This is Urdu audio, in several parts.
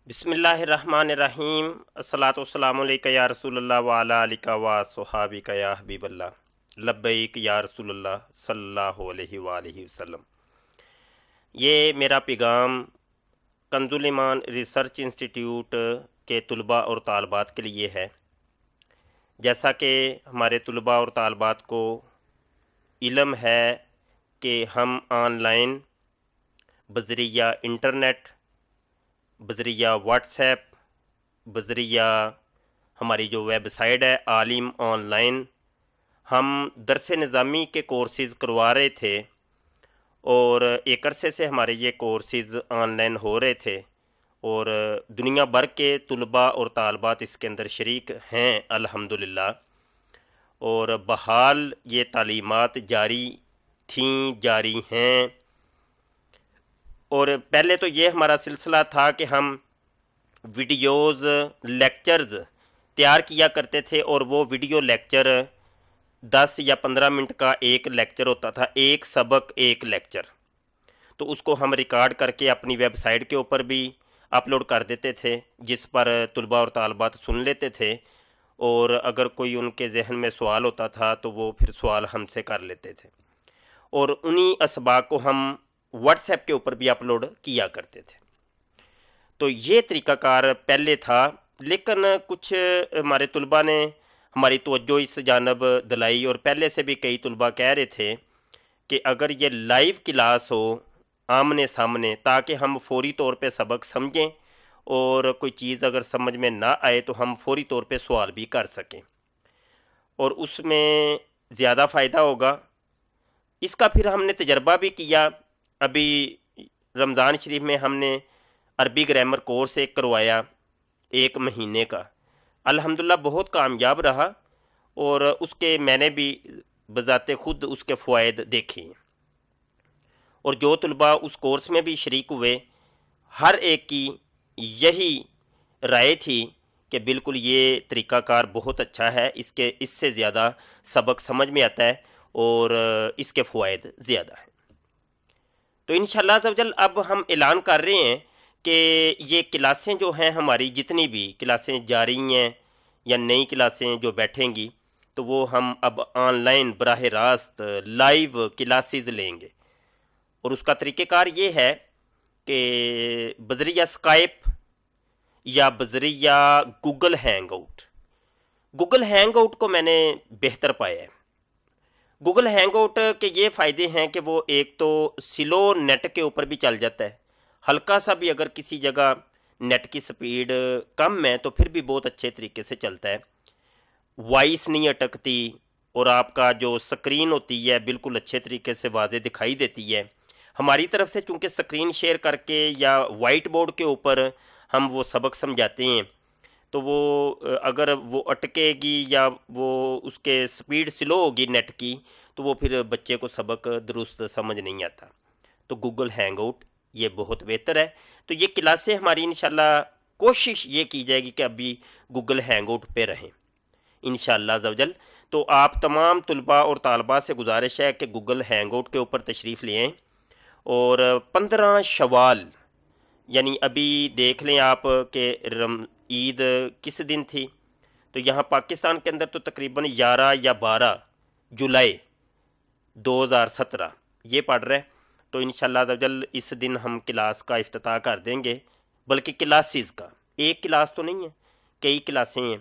بسم اللہ الرحمن الرحیم الصلاۃ والسلام علیک یا رسول اللہ وعلی آلک و صحابک یا حبیب اللہ لبیک یا رسول اللہ صلی اللہ علیہ وآلہ وسلم۔ یہ میرا پیغام کنز الایمان ریسرچ انسٹیٹیوٹ کے طلباء اور طالبات کے لیے ہے۔ جیسا کہ ہمارے طلباء اور طالبات کو علم ہے کہ ہم آن لائن بذریعہ انٹرنیٹ، بذریعہ واٹس ایپ، بذریعہ ہماری جو ویب سائٹ ہے عالم آن لائن، ہم درس نظامی کے کورسز کروا رہے تھے اور ایک عرصے سے ہمارے یہ کورسز آن لائن ہو رہے تھے اور دنیا بھر کے طلباء اور طالبات اس کے اندر شریک ہیں الحمدللہ، اور بحال یہ تعلیمات جاری تھیں، جاری ہیں۔ اور پہلے تو یہ ہمارا سلسلہ تھا کہ ہم ویڈیوز لیکچرز تیار کیا کرتے تھے اور وہ ویڈیو لیکچر 10 یا 15 منٹ کا ایک لیکچر ہوتا تھا، ایک سبق ایک لیکچر، تو اس کو ہم ریکارڈ کر کے اپنی ویب سائٹ کے اوپر بھی اپلوڈ کر دیتے تھے، جس پر طلباء اور طالبات سن لیتے تھے، اور اگر کوئی ان کے ذہن میں سوال ہوتا تھا تو وہ پھر سوال ہم سے کر لیتے تھے، اور انہی اسباق کو ہم واٹس ایپ کے اوپر بھی اپلوڈ کیا کرتے تھے۔ تو یہ طریقہ کار پہلے تھا، لیکن کچھ ہمارے طلباء نے ہماری توجہ اس جانب دلائی، اور پہلے سے بھی کئی طلباء کہہ رہے تھے کہ اگر یہ لائیو کلاس ہو آمنے سامنے، تاکہ ہم فوری طور پہ سبق سمجھیں اور کوئی چیز اگر سمجھ میں نہ آئے تو ہم فوری طور پہ سوال بھی کر سکیں، اور اس میں زیادہ فائدہ ہوگا۔ اس کا پھر ہم نے تجربہ بھی کیا۔ ابھی رمضان شریف میں ہم نے عربی گرامر کورس ایک کروایا 1 مہینے کا، الحمدللہ بہت کامیاب رہا، اور اس کے میں نے بھی بذات خود اس کے فوائد دیکھے ہیں، اور جو طلباء اس کورس میں بھی شریک ہوئے ہر ایک کی یہی رائے تھی کہ بالکل یہ طریقہ کار بہت اچھا ہے، اس سے زیادہ سبق سمجھ میں آتا ہے اور اس کے فوائد زیادہ ہیں۔ تو انشاءاللہ عز و جل اب ہم اعلان کر رہے ہیں کہ یہ کلاسیں جو ہیں ہماری جتنی بھی کلاسیں جاری ہیں یا نئی کلاسیں جو بیٹھیں گی، تو وہ ہم اب آن لائن براہ راست لائیو کلاسز لیں گے، اور اس کا طریقہ کار یہ ہے کہ بذریعہ اسکائپ یا بذریعہ Google hangout. Google hangout کو میں نے بہتر پایا ہے۔ گوگل ہینگ آؤٹ کے یہ فائدے ہیں کہ وہ ایک تو سلو نیٹ کے اوپر بھی چل جاتا ہے، ہلکا سا بھی اگر کسی جگہ نیٹ کی سپیڈ کم ہے تو پھر بھی بہت اچھے طریقے سے چلتا ہے، وائس نہیں اٹکتی، اور آپ کا جو سکرین ہوتی ہے بالکل اچھے طریقے سے واضح دکھائی دیتی ہے۔ ہماری طرف سے چونکہ سکرین شیئر کر کے یا وائٹ بورڈ کے اوپر ہم وہ سبق سمجھاتے ہیں، تو وہ اگر وہ اٹکے گی یا وہ اس کے سپیڈ سلو ہوگی نیٹ کی، تو وہ پھر بچے کو سبق درست سمجھ نہیں آتا۔ تو گوگل ہینگ آؤٹ یہ بہت بہتر ہے۔ تو یہ کلاسیں ہماری انشاءاللہ کوشش یہ کی جائے گی کہ ابھی گوگل ہینگ آؤٹ پہ رہیں انشاءاللہ عز و جل۔ تو آپ تمام طلباء اور طالبات سے گزارش ہے کہ گوگل ہینگ آؤٹ کے اوپر تشریف لے آئیں، اور 15 شوال، یعنی ابھی دیکھ لیں آپ کہ عید کس دن تھی، تو یہاں پاکستان کے اندر تو تقریباً 11 یا 12 جولائی 2017 یہ پڑھ رہے، تو انشاءاللہ عز و جل اس دن ہم کلاس کا افتتاح کر دیں گے، بلکہ کلاسز کا، ایک کلاس تو نہیں ہے، کئی کلاسیں ہیں۔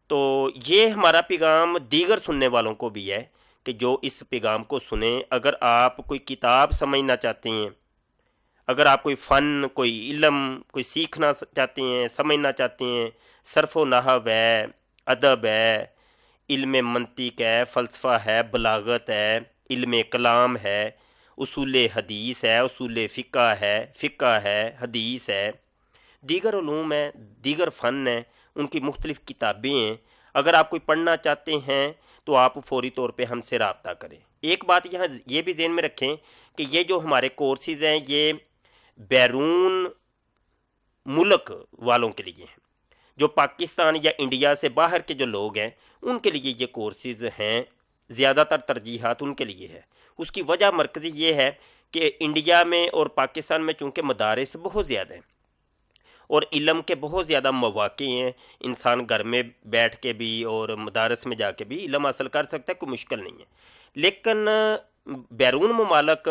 تو یہ ہمارا پیغام دیگر سننے والوں کو بھی ہے کہ جو اس پیغام کو سنیں، اگر آپ کوئی کتاب سمجھنا چاہتے ہیں، اگر آپ کوئی فن، کوئی علم، کوئی سیکھنا چاہتے ہیں، سمجھنا چاہتے ہیں، صرف و نحو ہے، ادب ہے، علم منطق ہے، فلسفہ ہے، بلاغت ہے، علم کلام ہے، اصول حدیث ہے، اصول فقہ ہے، حدیث ہے، دیگر علوم ہیں، دیگر فن ہیں، ان کی مختلف کتابیں ہیں، اگر آپ کوئی پڑھنا چاہتے ہیں تو آپ فوری طور پہ ہم سے رابطہ کریں۔ ایک بات یہاں یہ بھی ذہن میں رکھیں کہ یہ جو ہمارے کورسز ہیں یہ بیرون ملک والوں کے لیے ہیں، جو پاکستان یا انڈیا سے باہر کے جو لوگ ہیں ان کے لیے یہ کورسز ہیں، زیادہ تر ترجیحات ان کے لیے ہے۔ اس کی وجہ مرکزی یہ ہے کہ انڈیا میں اور پاکستان میں چونکہ مدارس بہت زیادہ ہیں، اور علم کے بہت زیادہ مواقع ہیں، انسان گھر میں بیٹھ کے بھی اور مدارس میں جا کے بھی علم حاصل کر سکتا ہے، کوئی مشکل نہیں ہے۔ لیکن بیرون ممالک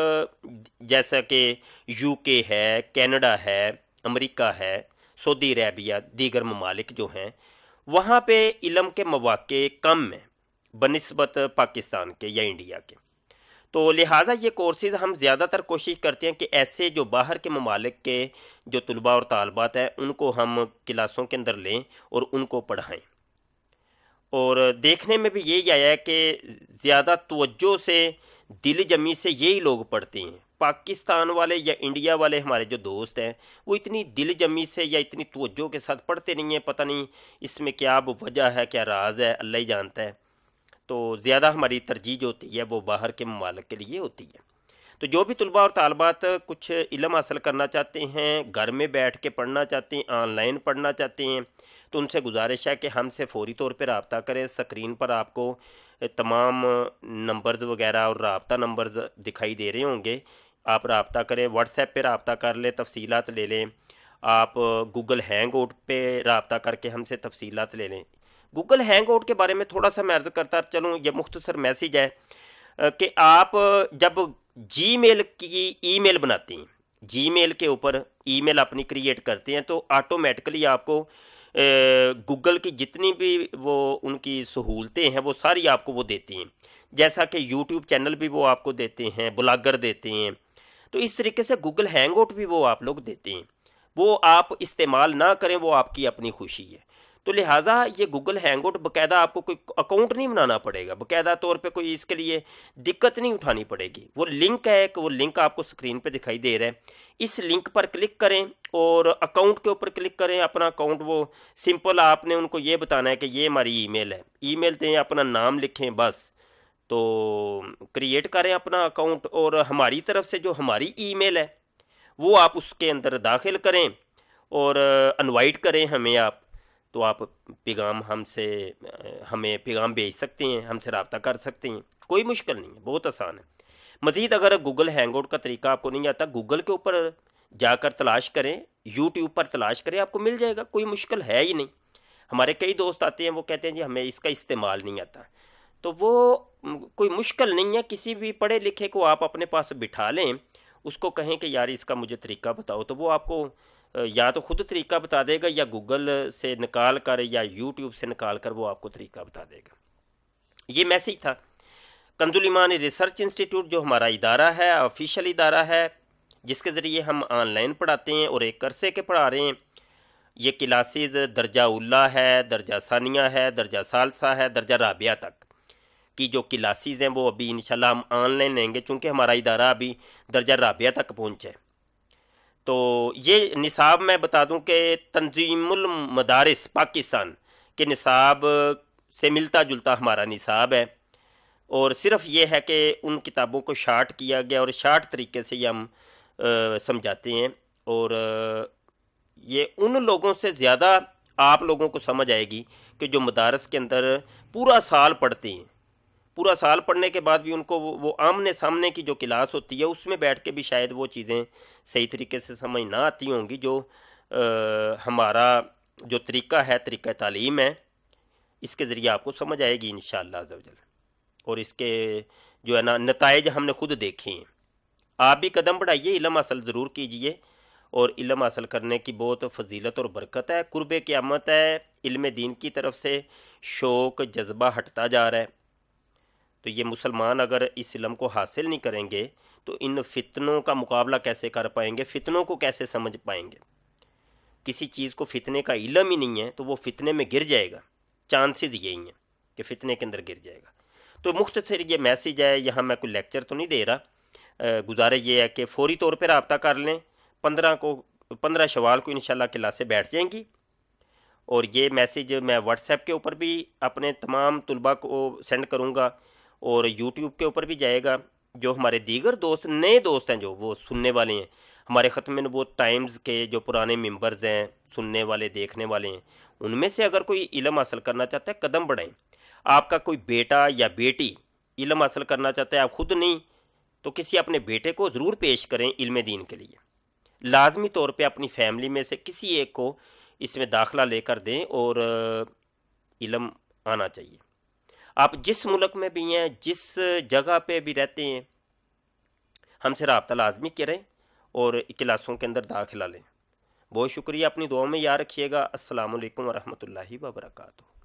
جیسا کہ یو کے ہے، کینیڈا ہے، امریکہ ہے، سعودی عربیہ، دیگر ممالک جو ہیں، وہاں پہ علم کے مواقع کم ہیں بنسبت پاکستان کے یا انڈیا کے۔ تو لہٰذا یہ کورسز ہم زیادہ تر کوشش کرتے ہیں کہ ایسے جو باہر کے ممالک کے جو طلباء اور طالبات ہیں ان کو ہم کلاسوں کے اندر لیں اور ان کو پڑھائیں۔ اور دیکھنے میں بھی یہی آیا ہے کہ زیادہ توجہ سے، دل جمی سے یہی لوگ پڑھتے ہیں۔ پاکستان والے یا انڈیا والے ہمارے جو دوست ہیں وہ اتنی دل جمی سے یا اتنی توجہ کے ساتھ پڑھتے نہیں ہیں، پتہ نہیں اس میں کیا وجہ ہے، کیا راز ہے، اللہ ہی جانتا ہے۔ تو زیادہ ہماری ترجیح جو ہوتی ہے وہ باہر کے ممالک کے لیے ہوتی ہے۔ تو جو بھی طلباء اور طالبات کچھ علم حاصل کرنا چاہتے ہیں، گھر میں بیٹھ کے پڑھنا چاہتے ہیں، آن لائن پڑھنا چاہتے ہیں، تو ان سے گزارش ہے کہ ہم سے فوری طور پہ رابطہ کریں۔ سکرین پر آپ کو تمام نمبرز وغیرہ اور رابطہ نمبرز دکھائی دے رہے ہوں گے، آپ رابطہ کریں، واٹس ایپ پہ رابطہ کر لیں، تفصیلات لے لیں۔ آپ گوگل ہینگ آؤٹ پہ رابطہ کر کے ہم سے تفصیلات لے لیں۔ گوگل ہینگ آؤٹ کے بارے میں تھوڑا سا میں عرض کرتا چلوں، یہ مختصر میسیج ہے کہ آپ جب جی میل کی ای میل بناتے ہیں، جی میل کے اوپر ای میل اپنی کریٹ کرتے ہیں، تو آٹومیٹکلی آپ کو گوگل کی جتنی بھی وہ ان کی سہولتیں ہیں وہ ساری آپ کو وہ دیتے ہیں، جیسا کہ یوٹیوب چینل بھی وہ آپ کو دیتے ہیں، بلاگر دیتے ہیں۔ تو اس طریقے سے گوگل ہینگ آؤٹ بھی وہ آپ لوگ دیتے ہیں، وہ آپ استعمال نہ کریں، وہ آپ کی اپنی خوشی ہے۔ تو لہٰذا یہ گوگل ہینگ آؤٹ باقاعدہ آپ کو کوئی اکاؤنٹ نہیں بنانا پڑے گا، باقاعدہ طور پہ کوئی اس کے لیے دقت نہیں اٹھانی پڑے گی۔ وہ لنک ہے کہ وہ لنک آپ کو سکرین پہ دکھائی دے رہا ہے، اس لنک پر کلک کریں اور اکاؤنٹ کے اوپر کلک کریں۔ اپنا اکاؤنٹ وہ سمپل آپ نے ان کو یہ بتانا ہے کہ یہ ہماری ای میل ہے، ای میل دیں، اپنا نام لکھیں، بس تو کریٹ کریں اپنا اکاؤنٹ، اور ہماری طرف سے جو ہماری ای میل ہے وہ آپ اس کے اندر داخل کریں اور انوائٹ کریں ہمیں آپ، تو آپ پیغام ہمیں پیغام بھیج سکتے ہیں، ہم سے رابطہ کر سکتے ہیں، کوئی مشکل نہیں ہے، بہت آسان ہے۔ مزید اگر گوگل ہینگ آؤٹ کا طریقہ آپ کو نہیں آتا، گوگل کے اوپر جا کر تلاش کریں، یوٹیوب پر تلاش کریں، آپ کو مل جائے گا، کوئی مشکل ہے ہی نہیں۔ ہمارے کئی دوست آتے ہیں وہ کہتے ہیں جی ہمیں اس کا استعمال نہیں آتا، تو وہ کوئی مشکل نہیں ہے، کسی بھی پڑھے لکھے کو آپ اپنے پاس بٹھا لیں، اس کو کہیں کہ یار اس کا مجھے طریقہ بتاؤ، تو وہ آپ کو یا تو خود طریقہ بتا دے گا، یا گوگل سے نکال کر یا یوٹیوب سے نکال کر وہ آپ کو طریقہ بتا دے گا۔ یہ میسیج تھا۔ کنز الایمان ریسرچ انسٹیٹیوٹ جو ہمارا ادارہ ہے، آفیشیل ادارہ ہے، جس کے ذریعے ہم آن لائن پڑھاتے ہیں اور ایک عرصے کے پڑھا رہے ہیں۔ یہ کلاسز درجہ اولیٰ ہے، درجہ ثانیہ ہے، درجہ ثالثہ ہے، درجہ رابعہ تک کی جو کلاسز ہیں وہ ابھی انشاءاللہ ہم آن لائن لیں گے، چونکہ ہمارا ادارہ ابھی درجہ رابعہ تک پہنچا ہے۔ تو یہ نصاب میں بتا دوں کہ تنظیم المدارس پاکستان کے نصاب سے ملتا جلتا ہمارا نصاب ہے، اور صرف یہ ہے کہ ان کتابوں کو شارٹ کیا گیا اور شارٹ طریقے سے یہ ہم سمجھاتے ہیں، اور یہ ان لوگوں سے زیادہ آپ لوگوں کو سمجھ آئے گی کہ جو مدارس کے اندر پورا سال پڑھتے ہیں، پورا سال پڑھنے کے بعد بھی ان کو وہ آمنے سامنے کی جو کلاس ہوتی ہے اس میں بیٹھ کے بھی شاید وہ چیزیں صحیح طریقے سے سمجھ نہ آتی ہوں گی، جو ہمارا جو طریقہ ہے، طریقہ تعلیم ہے، اس کے ذریعے آپ کو سمجھ آئے گی انشاءاللہ عز و جل، اور اس کے جو ہے نا نتائج ہم نے خود دیکھے ہیں۔ آپ بھی قدم بڑھائیے، علم حاصل ضرور کیجئے، اور علم حاصل کرنے کی بہت فضیلت اور برکت ہے، قرب قیامت ہے، علم دین کی طرف سے شوق جذبہ ہٹتا جا رہا ہے۔ تو یہ مسلمان اگر اس علم کو حاصل نہیں کریں گے تو ان فتنوں کا مقابلہ کیسے کر پائیں گے، فتنوں کو کیسے سمجھ پائیں گے؟ کسی چیز کو فتنے کا علم ہی نہیں ہے تو وہ فتنے میں گر جائے گا، چانسز یہی ہیں کہ فتنے کے اندر گر جائے گا۔ تو مختصر یہ میسیج ہے، یہاں میں کوئی لیکچر تو نہیں دے رہا، گزارش یہ ہے کہ فوری طور پہ رابطہ کر لیں۔ 15 شوال کو انشاءاللہ کلاسیں بیٹھ جائیں گی، اور یہ میسیج میں واٹس ایپ کے اوپر بھی اپنے تمام طلباء کو سینڈ کروں گا، اور یوٹیوب کے اوپر بھی جائے گا۔ جو ہمارے دیگر دوست، نئے دوست ہیں جو وہ سننے والے ہیں، ہمارے ختم نبوت ٹائمز کے جو پرانے ممبرز ہیں، سننے والے، دیکھنے والے ہیں، ان میں سے اگر کوئی علم حاصل کرنا چاہتا ہے قدم بڑھائیں۔ آپ کا کوئی بیٹا یا بیٹی علم حاصل کرنا چاہتا ہے، آپ خود نہیں تو کسی اپنے بیٹے کو ضرور پیش کریں علم دین کے لیے۔ لازمی طور پہ اپنی فیملی میں سے کسی ایک کو اس میں داخلہ لے کر دیں، اور علم آنا چاہیے۔ آپ جس ملک میں بھی ہیں، جس جگہ پہ بھی رہتے ہیں، ہم سے رابطہ لازمی کریں اور کلاسوں کے اندر داخلہ لیں۔ بہت شکریہ، اپنی دعاؤں میں یاد رکھیے گا۔ السلام علیکم ورحمۃ اللہ وبرکاتہ۔